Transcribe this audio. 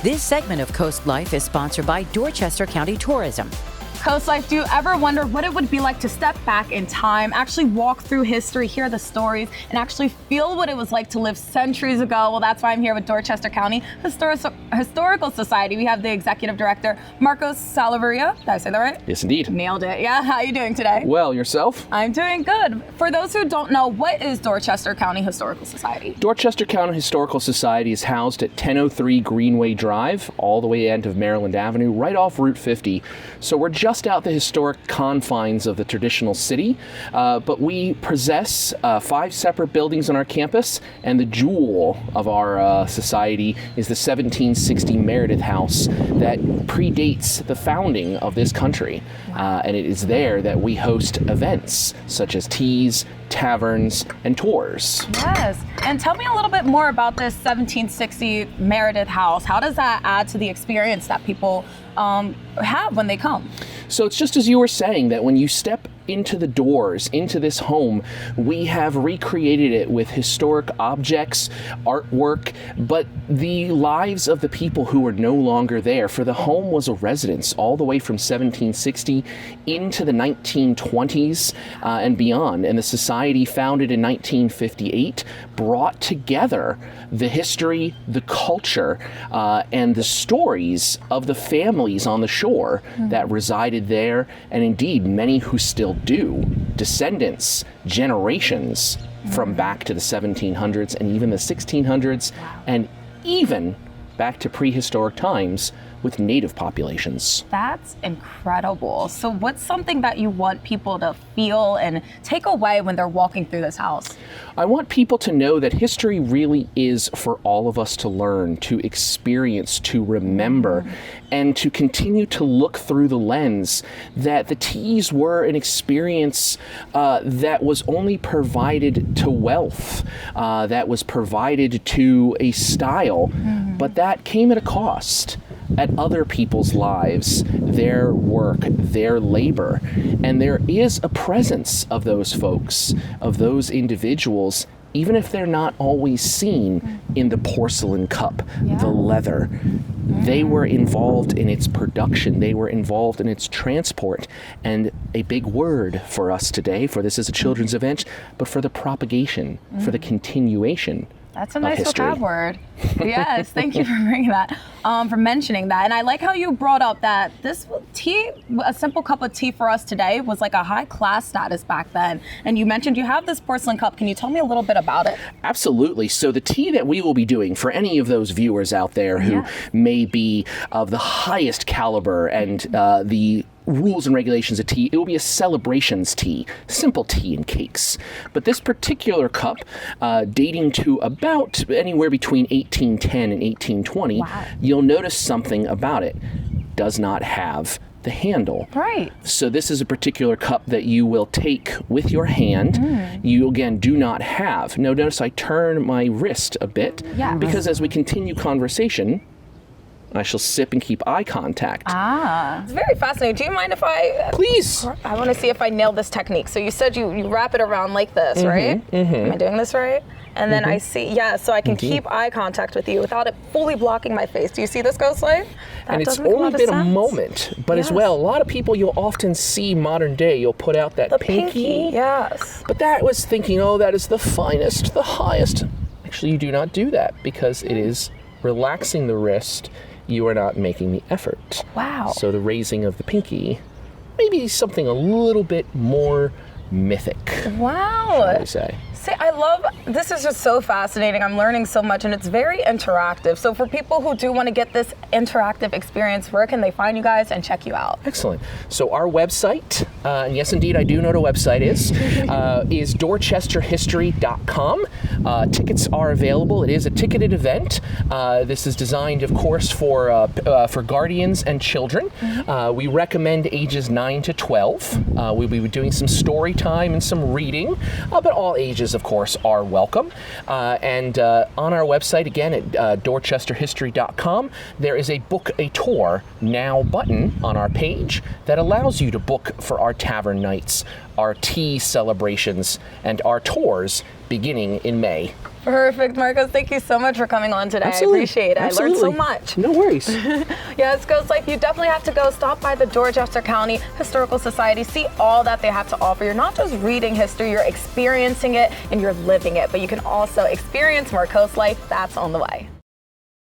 This segment of CoastLife is sponsored by Dorchester County Tourism. CoastLife, do you ever wonder what it would be like to step back in time, actually walk through history, hear the stories, and actually feel what it was like to live centuries ago? Well, that's why I'm here with Dorchester County Historical Society. We have the executive director, Marcos Salaverria. Did I say that right? Yes, indeed. Nailed it. Yeah, how are you doing today? Well, yourself? I'm doing good. For those who don't know, what is Dorchester County Historical Society? Dorchester County Historical Society is housed at 1003 Greenway Drive, all the way end of Maryland Avenue, right off Route 50. So we're just out the historic confines of the traditional city, but we possess 5 separate buildings on our campus, and the jewel of our society is the 1760 Meredith House that predates the founding of this country. And it is there that we host events such as teas, taverns, and tours. Yes, and tell me a little bit more about this 1760 Meredith House. How does that add to the experience that people have when they come? So it's just as you were saying, that when you step into the doors, into this home, we have recreated it with historic objects, artwork, but the lives of the people who are no longer there. For the home was a residence all the way from 1760 into the 1920s and beyond. And the society, founded in 1958, brought together the history, the culture, and the stories of the families on the shore that resided there, and indeed many who still do, descendants, generations from back to the 1700s and even the 1600s, and even back to prehistoric times with native populations. That's incredible. So what's something that you want people to feel and take away when they're walking through this house? I want people to know that history really is for all of us to learn, to experience, to remember, and to continue to look through the lens that the teas were an experience that was only provided to wealth, that was provided to a style, but that came at a cost. At other people's lives, their work, their labor. And there is a presence of those folks, of those individuals, even if they're not always seen in the porcelain cup, the leather. They were involved in its production. They were involved in its transport. And a big word for us today, for this is a children's event, but for the propagation, for the continuation. That's a nice vocab word. Yes, thank you for bringing that, for mentioning that. And I like how you brought up that this tea, a simple cup of tea for us today, was like a high class status back then. And you mentioned you have this porcelain cup. Can you tell me a little bit about it? Absolutely. So the tea that we will be doing, for any of those viewers out there who may be of the highest caliber and the rules and regulations of tea, it will be a celebrations tea, simple tea and cakes. But this particular cup, dating to about anywhere between 1810 and 1820, you'll notice something about it. Does not have the handle. Right. So this is a particular cup that you will take with your hand. You, again, do not have. Now, notice I turn my wrist a bit because as we continue conversation, I shall sip and keep eye contact. It's very fascinating. Do you mind if I... Please. I want to see if I nail this technique. So you said you wrap it around like this, right? Am I doing this right? And then I see, so I can keep eye contact with you without it fully blocking my face. Do you see this, CoastLife? And it's only been a moment, but as well, a lot of people you'll often see modern day, you'll put out that pinky. Yes. But that was thinking, oh, that is the finest, the highest. Actually, you do not do that because it is relaxing the wrist. You are not making the effort. Wow. So the raising of the pinky, maybe something a little bit more mythic. Wow. Shall we say. See, I love, this is just so fascinating. I'm learning so much and it's very interactive. So for people who do want to get this interactive experience, where can they find you guys and check you out? Excellent. So our website, and yes indeed I do know what a website is dorchesterhistory.com. Tickets are available. It is a ticketed event. This is designed, of course, for guardians and children. We recommend ages 9 to 12. We'll be doing some story time and some reading, but all ages, of course, are welcome. And on our website, again, at dorchesterhistory.com, there is a book a tour now button on our page that allows you to book for our tavern nights, our tea celebrations, and our tours beginning in May. Perfect, Marcos. Thank you so much for coming on today. Absolutely. I appreciate it. Absolutely. I learned so much. No worries. Yes, CoastLife, you definitely have to go stop by the Dorchester County Historical Society, see all that they have to offer. You're not just reading history, you're experiencing it and you're living it, but you can also experience more CoastLife. That's on the way.